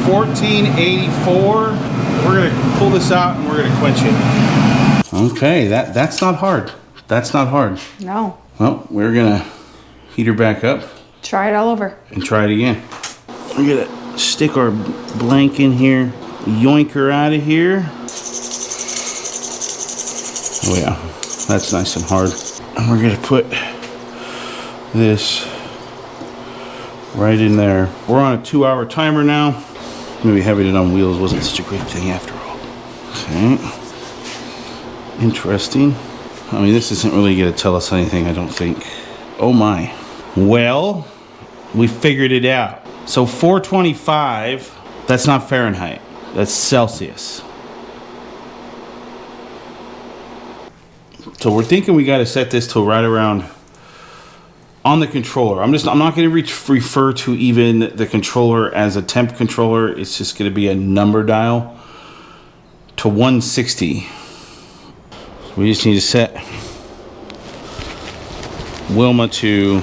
1484. We're gonna pull this out and we're gonna quench it. Okay, that's not hard. That's not hard. No. Well, we're gonna heat her back up. Try it all over. And try it again. We're gonna stick our blank in here, yoink her out of here. Oh yeah, that's nice and hard. And we're gonna put this right in there. We're on a 2-hour timer now. Maybe having it on wheels wasn't such a great thing after all. Okay. Interesting. I mean, this isn't really gonna tell us anything, I don't think. Oh my. Well, we figured it out. So 425, that's not Fahrenheit, that's Celsius. So we're thinking we got to set this to right around on the controller. I'm not going to refer to even the controller as a temp controller. It's just going to be a number dial to 160. We just need to set Wilma to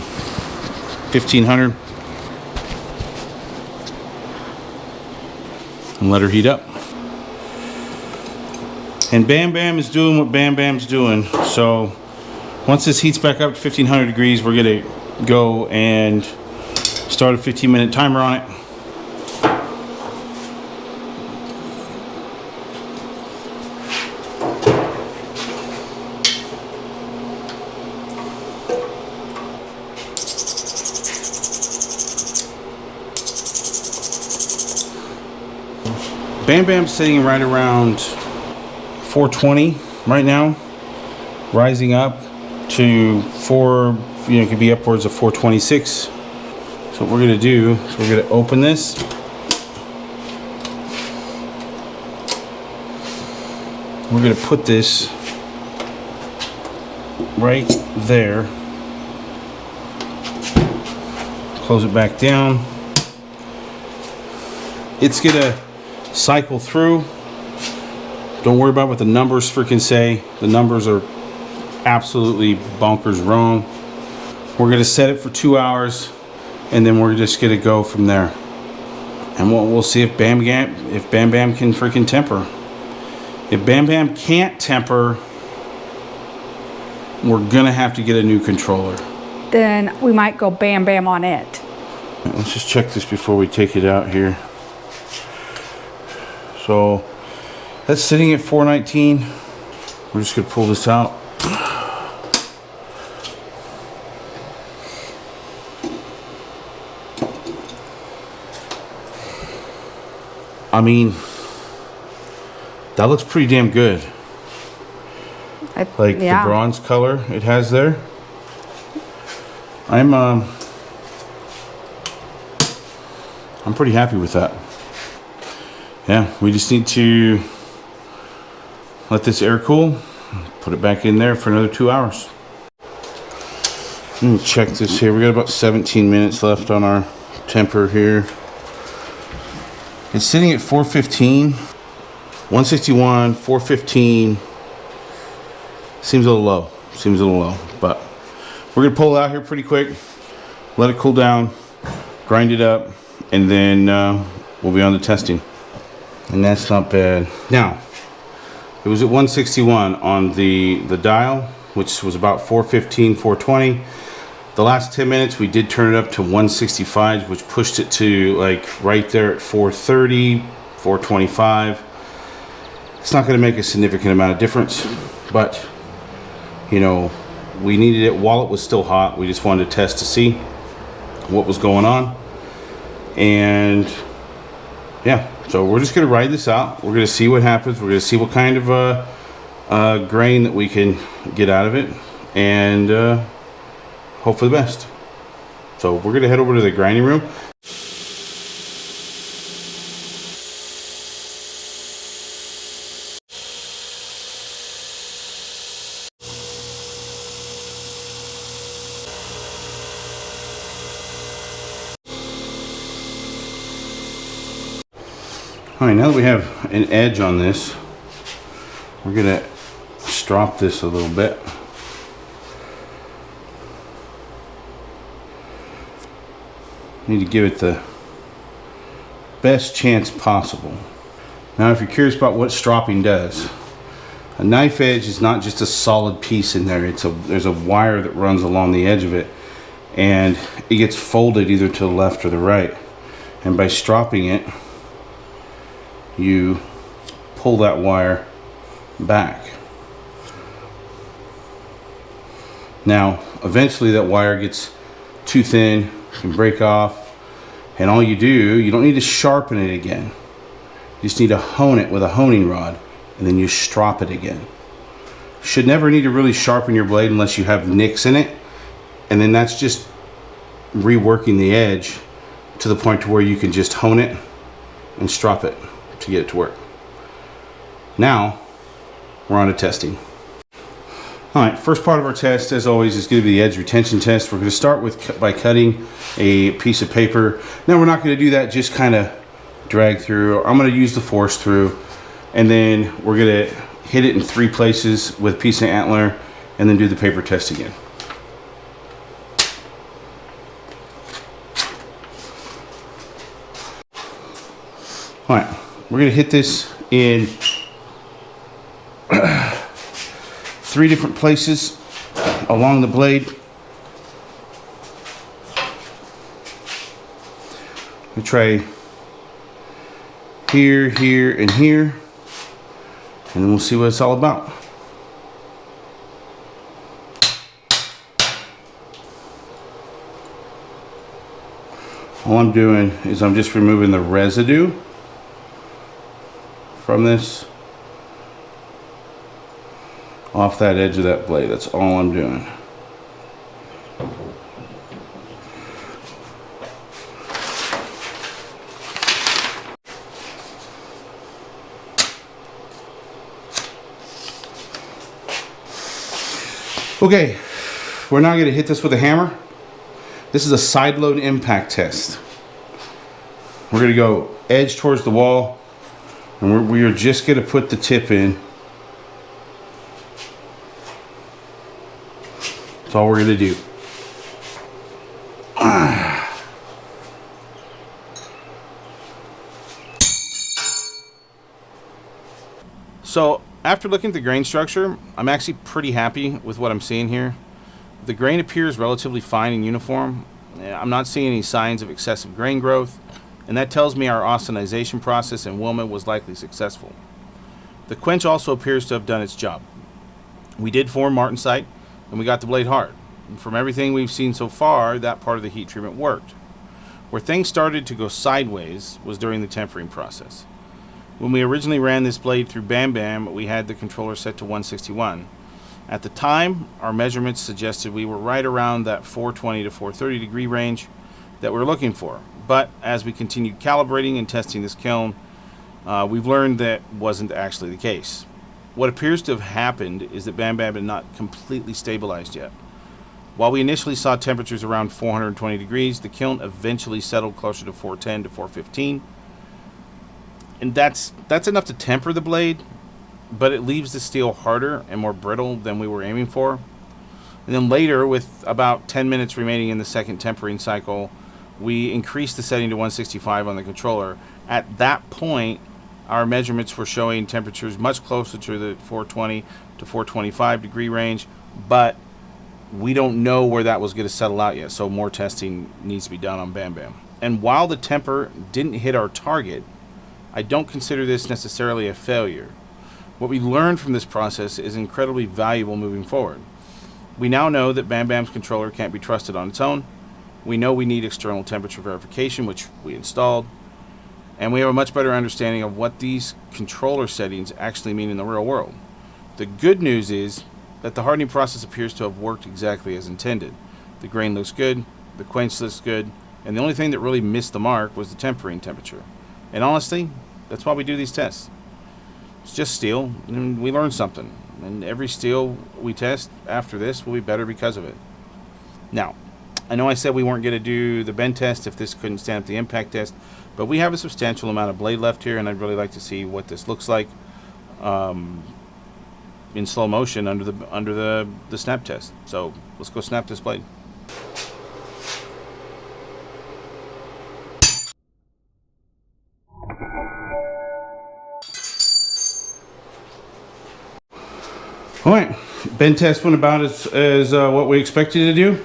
1500 and let her heat up. And Bam Bam is doing what Bam Bam's doing. So once this heats back up to 1500 degrees, we're gonna go and start a 15-minute timer on it. Bam Bam's sitting right around 420 right now, rising up to it could be upwards of 426. So what we're gonna do is we're gonna open this. We're gonna put this right there. Close it back down. It's gonna cycle through. Don't worry about what the numbers freaking say. The numbers are absolutely bonkers wrong. We're gonna set it for 2 hours, and then we're just gonna go from there. And we'll see if Bam Bam can freaking temper. If Bam Bam can't temper, we're gonna have to get a new controller. Then we might go Bam Bam on it. Let's just check this before we take it out here. So that's sitting at 419. We're just gonna pull this out. I mean, that looks pretty damn good. Like the bronze color it has there. I'm pretty happy with that. Yeah, we just need to let this air cool, put it back in there for another 2 hours. Let me check this here. We got about 17 minutes left on our temper here. It's sitting at 415, 161, 415. Seems a little low. Seems a little low, but we're gonna pull it out here pretty quick, let it cool down, grind it up, and then we'll be on to testing. And that's not bad. Now, it was at 161 on the dial, which was about 415, 420. The last 10 minutes, we did turn it up to 165, which pushed it to like right there at 430, 425. It's not going to make a significant amount of difference, but you know, we needed it while it was still hot. We just wanted to test to see what was going on. And yeah, so we're just going to ride this out. We're going to see what happens. We're going to see what kind of grain that we can get out of it, and hope for the best. So we're going to head over to the grinding room. Alright, now that we have an edge on this, we're going to strop this a little bit. Need to give it the best chance possible. Now, if you're curious about what stropping does, a knife edge is not just a solid piece in there. There's a wire that runs along the edge of it, and it gets folded either to the left or the right. And by stropping it, you pull that wire back. Now, eventually that wire gets too thin, can break off, and all you do, you don't need to sharpen it again. You just need to hone it with a honing rod, and then you strop it again. You should never need to really sharpen your blade unless you have nicks in it, and then that's just reworking the edge to the point to where you can just hone it and strop it to get it to work. Now, we're on to testing. Alright, first part of our test, as always, is going to be the edge retention test. We're going to start by cutting a piece of paper. Now, we're not going to do that, just kind of drag through. I'm going to use the force through, and then we're going to hit it in 3 places with a piece of antler, and then do the paper test again. Alright, we're going to hit this in 3 different places along the blade. We try here, here, and here, and then we'll see what it's all about. All I'm doing is I'm just removing the residue from this off that edge of that blade. That's all I'm doing. Okay, we're now going to hit this with a hammer. This is a side load impact test. We're going to go edge towards the wall, and we are just going to put the tip in. That's all we're going to do. So after looking at the grain structure, I'm actually pretty happy with what I'm seeing here. The grain appears relatively fine and uniform. I'm not seeing any signs of excessive grain growth, and that tells me our austenitization process in Wilma was likely successful. The quench also appears to have done its job. We did form martensite, and we got the blade hard. And from everything we've seen so far, that part of the heat treatment worked. Where things started to go sideways was during the tempering process. When we originally ran this blade through Bam Bam, we had the controller set to 161. At the time, our measurements suggested we were right around that 420 to 430 degree range that we're looking for. But as we continued calibrating and testing this kiln, we've learned that wasn't actually the case. What appears to have happened is that Bam Bam had not completely stabilized yet. While we initially saw temperatures around 420 degrees, the kiln eventually settled closer to 410 to 415. And that's enough to temper the blade, but it leaves the steel harder and more brittle than we were aiming for. And then later, with about 10 minutes remaining in the second tempering cycle, we increased the setting to 165 on the controller. At that point, our measurements were showing temperatures much closer to the 420 to 425 degree range, but we don't know where that was going to settle out yet, so more testing needs to be done on Bam Bam. And while the temper didn't hit our target, I don't consider this necessarily a failure. What we learned from this process is incredibly valuable moving forward. We now know that Bam Bam's controller can't be trusted on its own. We know we need external temperature verification, which we installed. And we have a much better understanding of what these controller settings actually mean in the real world. The good news is that the hardening process appears to have worked exactly as intended. The grain looks good, the quench looks good, and the only thing that really missed the mark was the tempering temperature. And honestly, that's why we do these tests. It's just steel, and we learn something. And every steel we test after this will be better because of it. Now, I know I said we weren't going to do the bend test if this couldn't stand up the impact test, but we have a substantial amount of blade left here, and I'd really like to see what this looks like in slow motion under the snap test. So let's go snap this blade. All right, bend test went about as what we expected to do.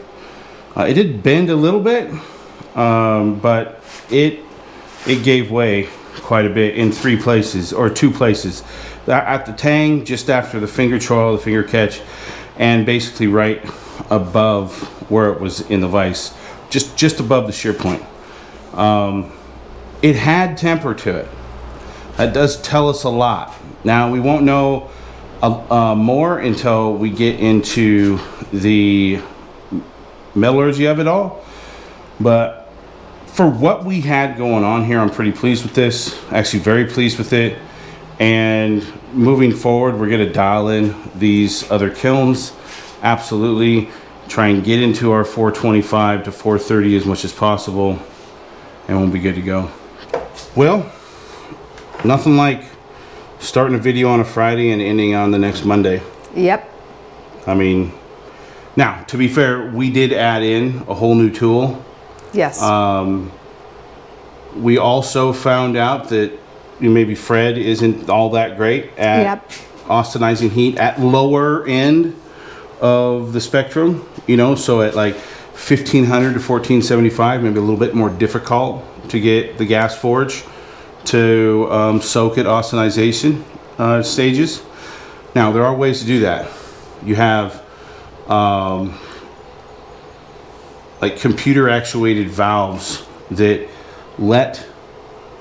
It did bend a little bit, but it gave way quite a bit in 3 places, or 2 places. At the tang, just after the finger choil, the finger catch, and basically right above where it was in the vise, just above the shear point. It had temper to it. That does tell us a lot. Now we won't know more until we get into the metallurgy of it all, but for what we had going on here, I'm pretty pleased with this. Actually very pleased with it. And moving forward, we're going to dial in these other kilns. Absolutely try and get into our 425 to 430 as much as possible, and we'll be good to go. Well, nothing like starting a video on a Friday and ending on the next Monday. Yep. I mean, now to be fair, we did add in a whole new tool. Yes. We also found out that maybe Fred isn't all that great at austenizing heat at lower end of the spectrum, you know, so at like 1500 to 1475, maybe a little bit more difficult to get the gas forge to soak at austenitization stages. Now there are ways to do that. You have like computer actuated valves that let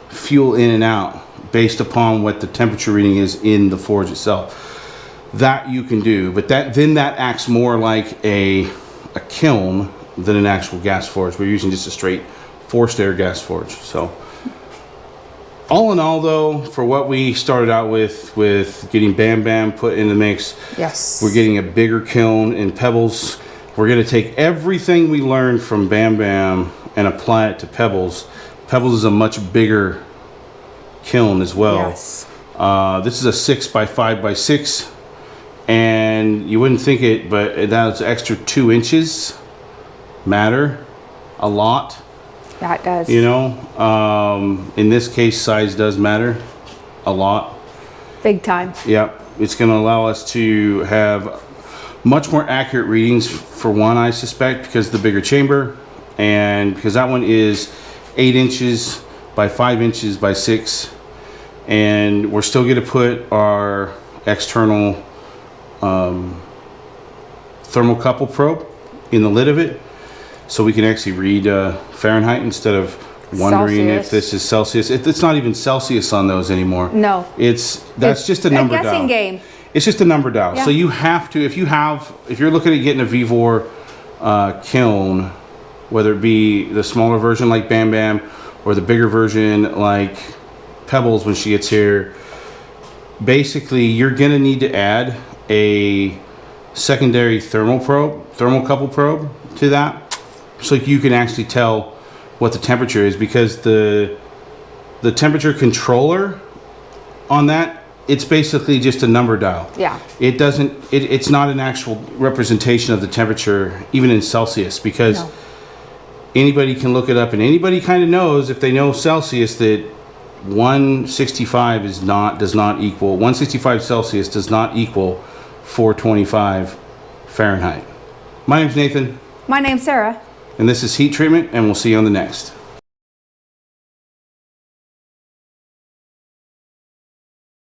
fuel in and out based upon what the temperature reading is in the forge itself. That you can do, but then that acts more like a kiln than an actual gas forge. We're using just a straight forced air gas forge. So all in all though, for what we started out with getting Bam Bam put in the mix, Yes. we're getting a bigger kiln in Pebbles. We're going to take everything we learned from Bam Bam and apply it to Pebbles. Pebbles is a much bigger kiln as well. Yes. This is a 6x5x6, and you wouldn't think it, but that's extra 2 inches matter a lot. Yeah, it does. You know, in this case, size does matter a lot. Big time. Yep, it's going to allow us to have much more accurate readings for one, I suspect, because of the bigger chamber, and because that one is 8 inches by 5 inches by 6, and we're still going to put our external thermocouple probe in the lid of it, so we can actually read Fahrenheit instead of wondering Celsius. if this is Celsius. It's not even Celsius on those anymore. No. That's just a number a guessing dial. game. It's just a number dial. Yeah. So you have to, if you're looking at getting a Vevor kiln, whether it be the smaller version like Bam Bam or the bigger version like Pebbles when she gets here, basically you're gonna need to add a secondary thermocouple probe to that, so you can actually tell what the temperature is, because the temperature controller on that, it's basically just a number dial. Yeah. It's not an actual representation of the temperature even in Celsius, because No. anybody can look it up, and anybody kind of knows, if they know Celsius, that 165 165 Celsius does not equal 425 Fahrenheit. My name's Nathan, My name's Sarah. and this is Heat Treatment, and we'll see you on the next.